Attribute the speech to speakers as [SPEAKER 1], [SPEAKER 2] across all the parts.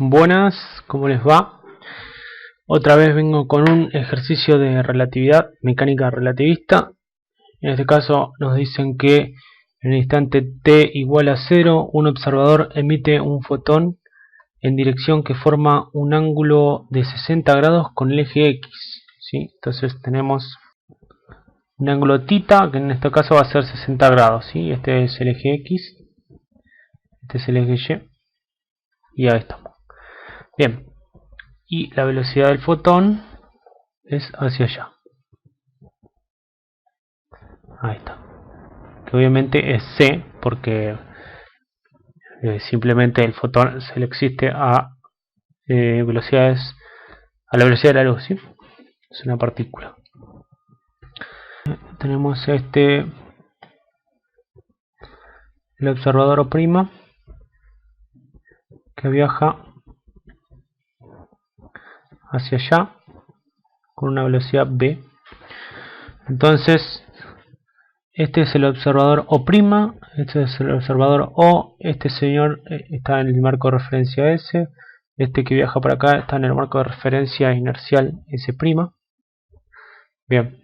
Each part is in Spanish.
[SPEAKER 1] Buenas, ¿cómo les va? Otra vez vengo con un ejercicio de relatividad, mecánica relativista. En este caso nos dicen que en el instante t igual a 0, un observador emite un fotón en dirección que forma un ángulo de 60 grados con el eje X, ¿sí? Entonces tenemos un ángulo θ, que en este caso va a ser 60 grados, ¿sí? Este es el eje X, este es el eje Y, y ahí estamos. Bien, y la velocidad del fotón es hacia allá. Ahí está. Que obviamente es c, porque simplemente el fotón se le existe a velocidades, a la velocidad de la luz, ¿sí? Es una partícula. Tenemos el observador O' que viaja hacia allá con una velocidad v. Entonces este es el observador O', este es el observador O, este señor está en el marco de referencia S, este que viaja para acá está en el marco de referencia inercial S'. Bien,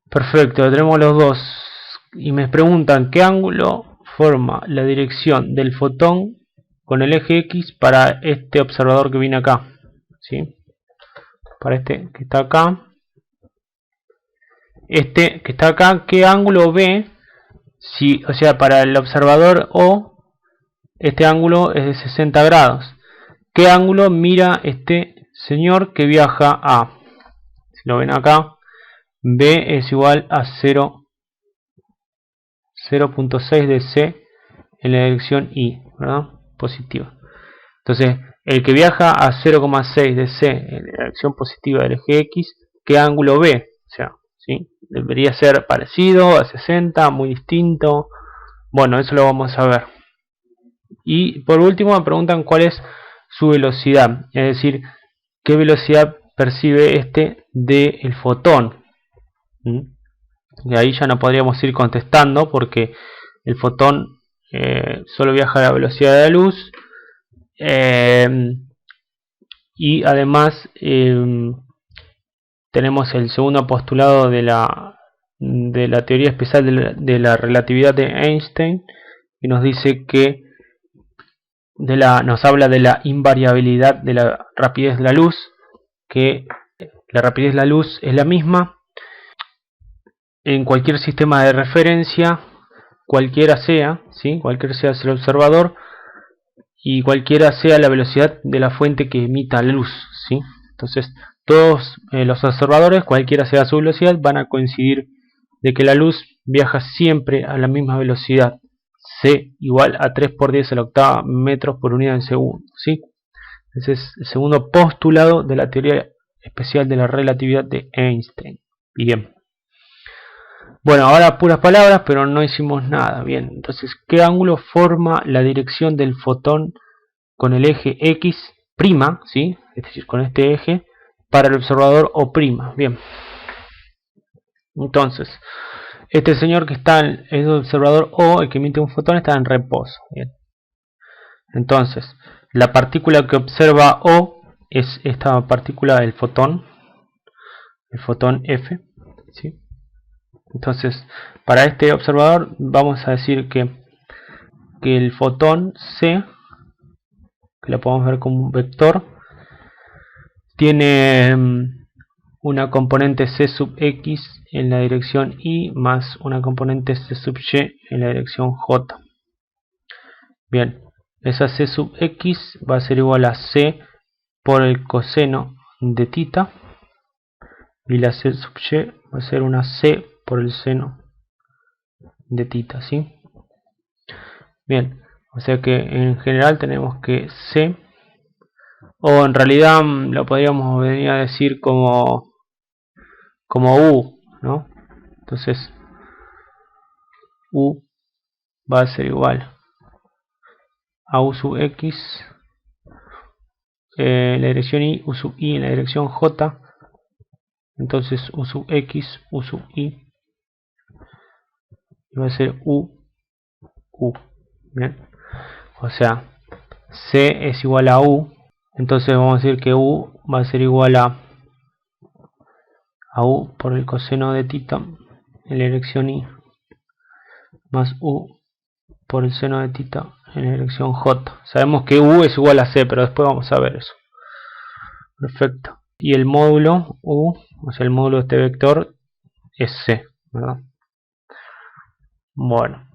[SPEAKER 1] perfecto, tenemos los dos. Y me preguntan qué ángulo forma la dirección del fotón con el eje X para este observador que viene acá, ¿sí? Para este que está acá. Este que está acá, ¿qué ángulo ve? Si, o sea, para el observador O, este ángulo es de 60 grados. ¿Qué ángulo mira este señor que viaja a? Si lo ven acá, B es igual a 0.6 de C en la dirección Y, ¿verdad? Positiva. Entonces, el que viaja a 0,6 de C en la dirección positiva del eje X, ¿qué ángulo ve? O sea, ¿sí? Debería ser parecido a 60, muy distinto. Bueno, eso lo vamos a ver. Y por último me preguntan cuál es su velocidad, es decir, qué velocidad percibe este del fotón. Y ahí ya no podríamos ir contestando porque el fotón solo viaja a la velocidad de la luz, y además tenemos el segundo postulado de la teoría especial de la relatividad de Einstein, que nos dice que nos habla de la invariabilidad de la rapidez de la luz, que la rapidez de la luz es la misma en cualquier sistema de referencia, cualquiera sea, ¿sí? Cualquiera sea el observador y cualquiera sea la velocidad de la fuente que emita la luz, ¿sí? Entonces todos los observadores, cualquiera sea su velocidad, van a coincidir de que la luz viaja siempre a la misma velocidad, c igual a 3 por 10 a la octava metros por unidad en segundo, ¿sí? Ese es el segundo postulado de la teoría especial de la relatividad de Einstein. Bien. Bueno, ahora puras palabras, pero no hicimos nada. Bien, entonces, ¿qué ángulo forma la dirección del fotón con el eje X', ¿sí? Es decir, con este eje, para el observador O'? Bien. Entonces, este señor que está en el observador O, el que emite un fotón, está en reposo. Bien. Entonces, la partícula que observa O es esta partícula del fotón, el fotón F, ¿sí? Entonces, para este observador vamos a decir que el fotón C, que lo podemos ver como un vector, tiene una componente C sub X en la dirección Y más una componente C sub Y en la dirección J. Bien, esa C sub X va a ser igual a C por el coseno de θ, y la C sub Y va a ser una C por el seno de θ, ¿sí? Bien, o sea que en general tenemos que C, o en realidad lo podríamos venir a decir como U, ¿no? Entonces U va a ser igual a U sub X en la dirección Y, U sub Y en la dirección J. Entonces U sub X, U sub Y, y va a ser U. Bien, o sea, C es igual a U, entonces vamos a decir que U va a ser igual a U por el coseno de tita en la dirección I más U por el seno de tita en la dirección J. Sabemos que U es igual a C, pero después vamos a ver eso. Perfecto. Y el módulo U, o sea el módulo de este vector, es C, ¿verdad? Bueno,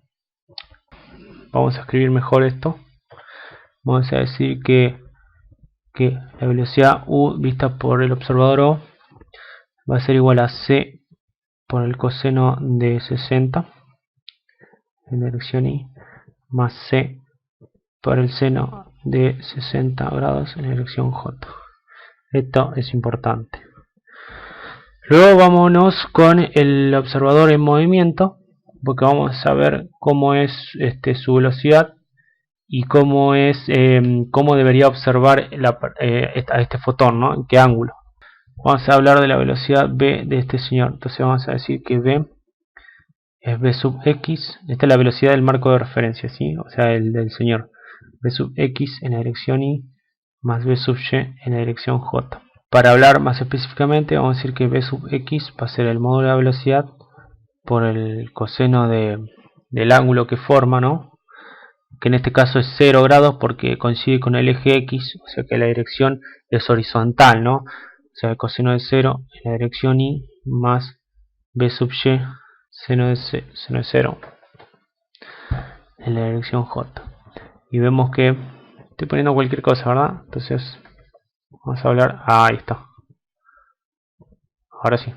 [SPEAKER 1] vamos a escribir mejor esto. Vamos a decir que la velocidad U vista por el observador O va a ser igual a C por el coseno de 60 en dirección I más C por el seno de 60 grados en dirección J. Esto es importante. Luego vámonos con el observador en movimiento, porque vamos a ver cómo es su velocidad y cómo debería observar a este fotón, ¿no? En qué ángulo. Vamos a hablar de la velocidad v de este señor. Entonces vamos a decir que v es v sub x. Esta es la velocidad del marco de referencia, ¿sí? O sea, el del señor. V sub x en la dirección y más v sub y en la dirección j. Para hablar más específicamente, vamos a decir que v sub x va a ser el módulo de la velocidad por el coseno del ángulo que forma, ¿no? Que en este caso es 0 grados porque coincide con el eje x, o sea que la dirección es horizontal, ¿no? O sea, el coseno de 0 en la dirección y más v sub y seno de 0 en la dirección j. Y vemos que estoy poniendo cualquier cosa, ¿verdad? Entonces vamos a hablar, ahí está, ahora sí.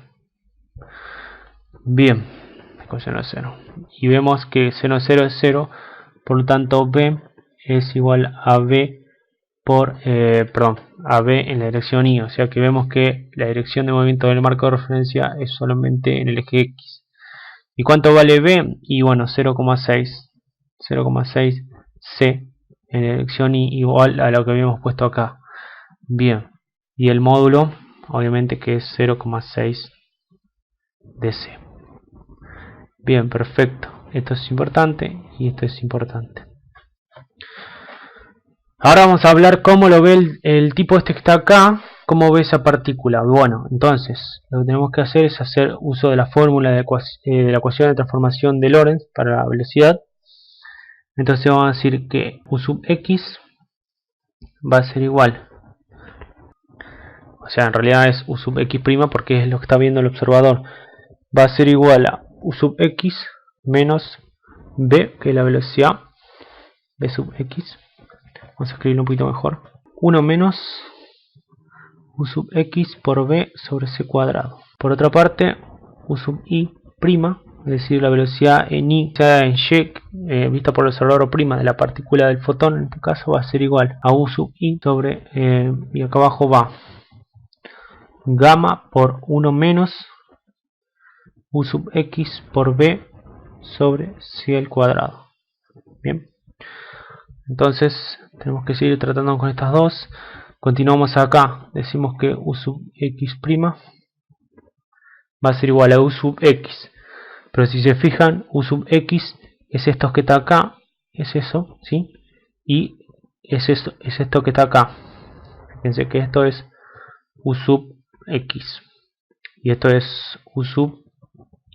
[SPEAKER 1] Bien, coseno de 0. Y vemos que seno de 0 es 0, por lo tanto v es igual a v por, a v en la dirección y, o sea que vemos que la dirección de movimiento del marco de referencia es solamente en el eje x. ¿Y cuánto vale v? Y bueno, 0,6 c en la dirección y igual a lo que habíamos puesto acá. Bien, y el módulo obviamente que es 0,6 de c. Bien, perfecto. Esto es importante y esto es importante. Ahora vamos a hablar cómo lo ve el tipo este que está acá, cómo ve esa partícula. Bueno, entonces lo que tenemos que hacer es hacer uso de la fórmula de la ecuación de transformación de Lorentz para la velocidad. Entonces vamos a decir que U sub x va a ser igual, o sea en realidad es U sub x' porque es lo que está viendo el observador, va a ser igual a U sub x menos v, que es la velocidad, v sub x. Vamos a escribirlo un poquito mejor. 1 menos U sub x por v sobre c cuadrado. Por otra parte, U sub y', es decir, la velocidad en y, sea en y, vista por el observador o' de la partícula del fotón, en este caso va a ser igual a U sub y sobre, y acá abajo va gamma por 1 menos U sub x por v sobre c al cuadrado. Bien. Entonces tenemos que seguir tratando con estas dos. Continuamos acá, decimos que U sub x' va a ser igual a U sub x, pero si se fijan, U sub x es esto que está acá, es eso, ¿sí? Y es esto que está acá. Fíjense que esto es U sub x y esto es U sub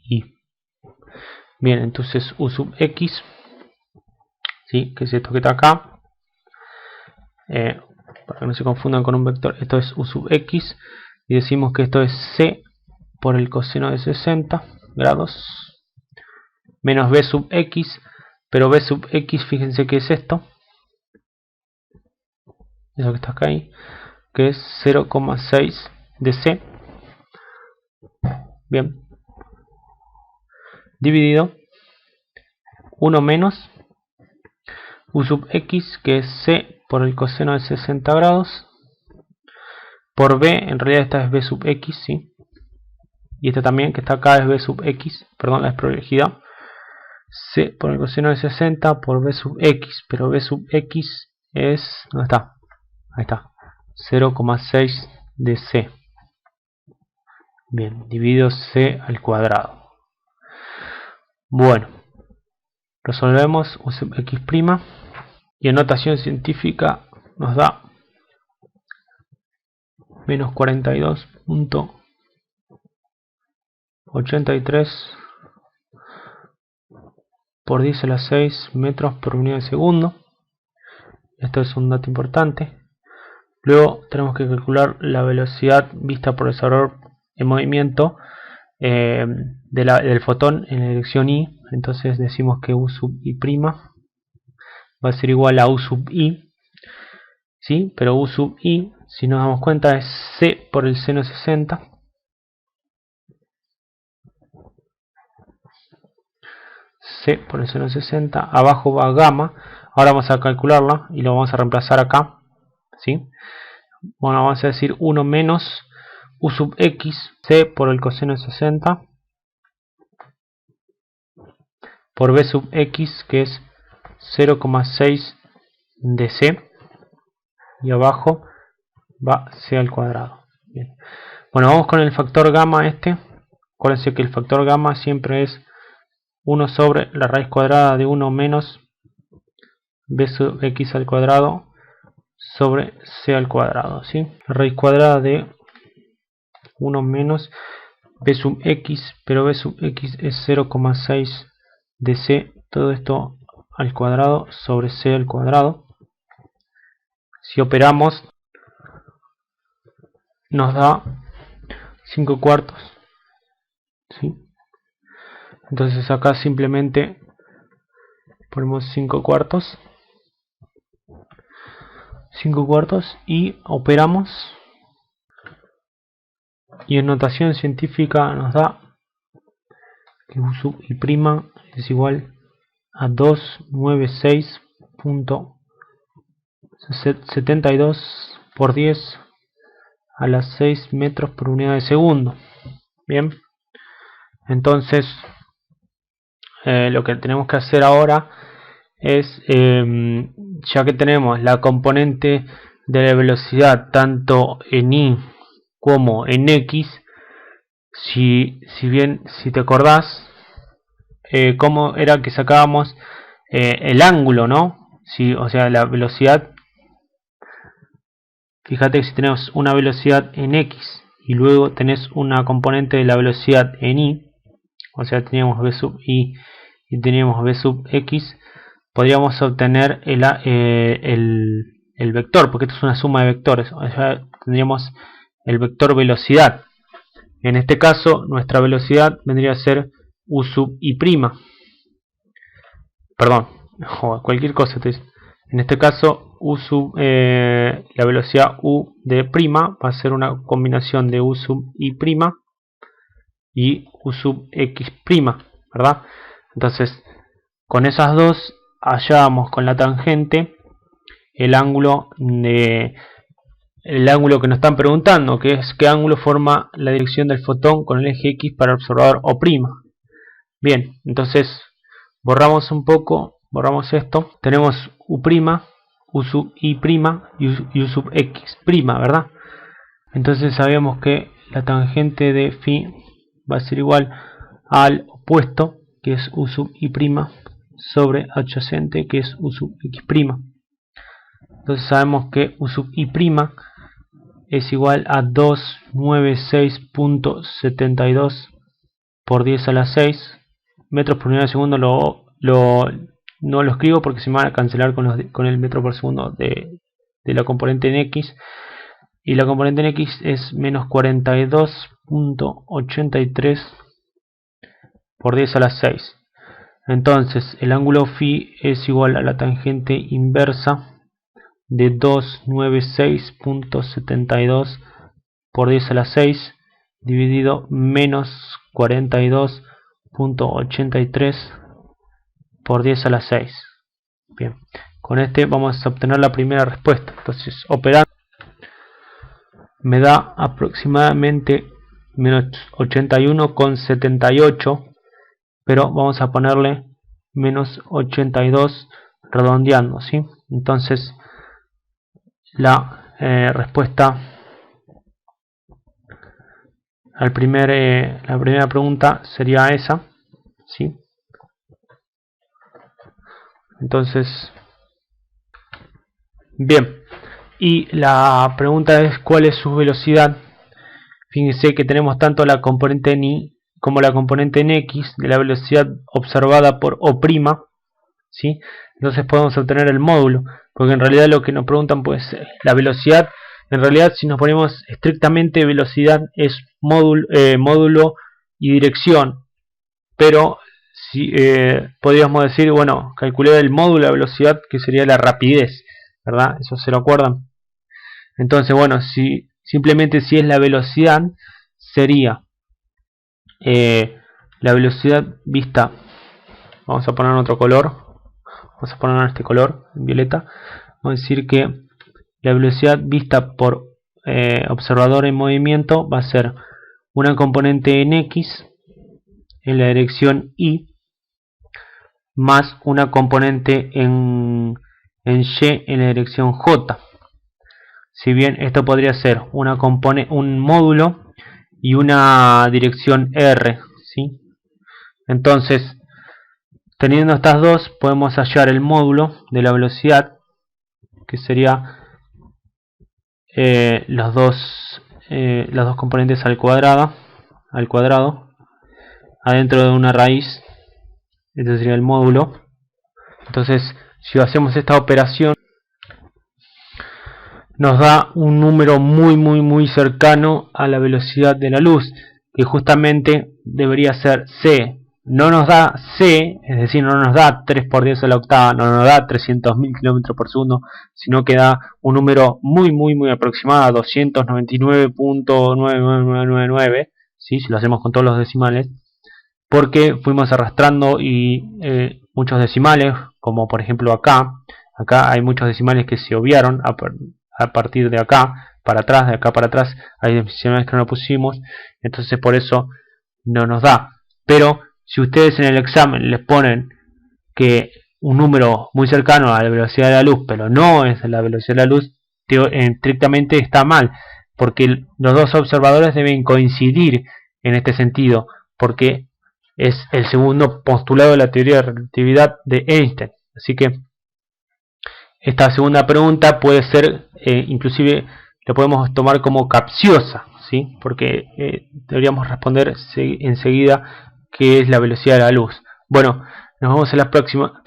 [SPEAKER 1] y. Bien, entonces U sub x, ¿sí? Que es esto que está acá, para que no se confundan con un vector, esto es U sub x, y decimos que esto es c por el coseno de 60 grados menos v sub x, pero v sub x, fíjense que es esto, eso que está acá ahí, que es 0,6 de c, bien, dividido 1 menos U sub x, que es c por el coseno de 60 grados, por v, en realidad esta es v sub x, ¿sí? Y esta también, que está acá, es v sub x, perdón, la desprolejidad, c por el coseno de 60 por v sub x, pero v sub x es, ¿dónde está? Ahí está, 0,6 de c. Bien, dividido c al cuadrado. Bueno, resolvemos U sub x', y en notación científica nos da menos 42.83 por 10 a la 6 metros por unidad de segundo. Esto es un dato importante. Luego tenemos que calcular la velocidad vista por el observador en movimiento del fotón en la dirección y. Entonces decimos que u sub i' va a ser igual a u sub i, ¿sí? Pero u sub i, si nos damos cuenta, es c por el seno 60. C por el seno 60, abajo va gamma. Ahora vamos a calcularla y lo vamos a reemplazar acá, ¿sí? Bueno, vamos a decir 1 menos u sub x, c por el coseno 60, por b sub x, que es 0,6 de c, y abajo va c al cuadrado. Bien. Bueno, vamos con el factor gamma este. Acuérdense que el factor gamma siempre es 1 sobre la raíz cuadrada de 1 menos b sub x al cuadrado sobre c al cuadrado, ¿sí? La raíz cuadrada de 1 menos b sub x, pero b sub x es 0,6 de c, todo esto al cuadrado sobre c al cuadrado. Si operamos nos da 5 cuartos, ¿sí? Entonces acá simplemente ponemos 5 cuartos y operamos, y en notación científica nos da que u sub i' es igual a 296.72 por 10 a las 6 metros por unidad de segundo. Bien, entonces lo que tenemos que hacer ahora es, ya que tenemos la componente de la velocidad tanto en y como en x, si te acordás cómo era que sacábamos el ángulo, ¿no? O sea, la velocidad, fíjate que si tenemos una velocidad en x y luego tenés una componente de la velocidad en y, o sea, teníamos b sub i y teníamos b sub x, podríamos obtener el vector, porque esto es una suma de vectores. O sea, tendríamos el vector velocidad. En este caso, nuestra velocidad vendría a ser u sub i'. Perdón, cualquier cosa. Entonces, en este caso, la velocidad u de prima va a ser una combinación de u sub i' y u sub x', ¿verdad? Entonces, con esas dos hallábamos con la tangente el ángulo que nos están preguntando, que es qué ángulo forma la dirección del fotón con el eje X para el observador O'. Bien, entonces borramos esto. Tenemos u', u sub i' y u sub x', ¿verdad? Entonces sabemos que la tangente de phi va a ser igual al opuesto, que es u sub i' sobre adyacente, que es u sub x'. Entonces sabemos que u sub i' es igual a 296.72 por 10 a la 6 metros por unidad de segundo. No lo escribo porque se me van a cancelar con el metro por segundo de la componente en x, y la componente en x es menos 42.83 por 10 a la 6. Entonces el ángulo phi es igual a la tangente inversa de 296.72 por 10 a la 6 dividido menos 42.83 por 10 a la 6. Bien, con este vamos a obtener la primera respuesta. Entonces, operando me da aproximadamente menos 81,78, pero vamos a ponerle menos 82 redondeando, ¿sí? Entonces la respuesta la primera pregunta sería esa, ¿sí? Entonces Bien, y la pregunta es ¿cuál es su velocidad? Fíjense que tenemos tanto la componente en y como la componente en x de la velocidad observada por O', ¿sí? Entonces podemos obtener el módulo, porque en realidad lo que nos preguntan pues la velocidad, en realidad si nos ponemos estrictamente velocidad es módulo y dirección, pero si podríamos decir, bueno, calculé el módulo de velocidad que sería la rapidez, ¿verdad? Eso se lo acuerdan. Entonces, bueno, si simplemente si es la velocidad sería la velocidad vista, vamos a poner otro color, vamos a poner este color en violeta, vamos a decir que la velocidad vista por observador en movimiento va a ser una componente en x en la dirección y más una componente en y en la dirección j. Si bien esto podría ser un módulo y una dirección r, ¿sí? Entonces, teniendo estas dos, podemos hallar el módulo de la velocidad, que sería las dos componentes al cuadrado, adentro de una raíz. Este sería el módulo. Entonces, si hacemos esta operación, nos da un número muy cercano a la velocidad de la luz, que justamente debería ser c. No nos da c, es decir, no nos da 3 por 10 a la octava, no nos da 300.000 km por segundo, sino que da un número muy aproximado, 299.99999, ¿sí? Si lo hacemos con todos los decimales, porque fuimos arrastrando muchos decimales, como por ejemplo acá hay muchos decimales que se obviaron a partir de acá para atrás, de acá para atrás hay decimales que no pusimos, entonces por eso no nos da. Pero si ustedes en el examen les ponen que un número muy cercano a la velocidad de la luz, pero no es la velocidad de la luz, estrictamente está mal, porque los dos observadores deben coincidir en este sentido, porque es el segundo postulado de la teoría de relatividad de Einstein. Así que esta segunda pregunta puede ser, inclusive lo podemos tomar como capciosa, ¿sí? Porque deberíamos responder enseguida qué es la velocidad de la luz. Bueno, nos vemos en la próxima.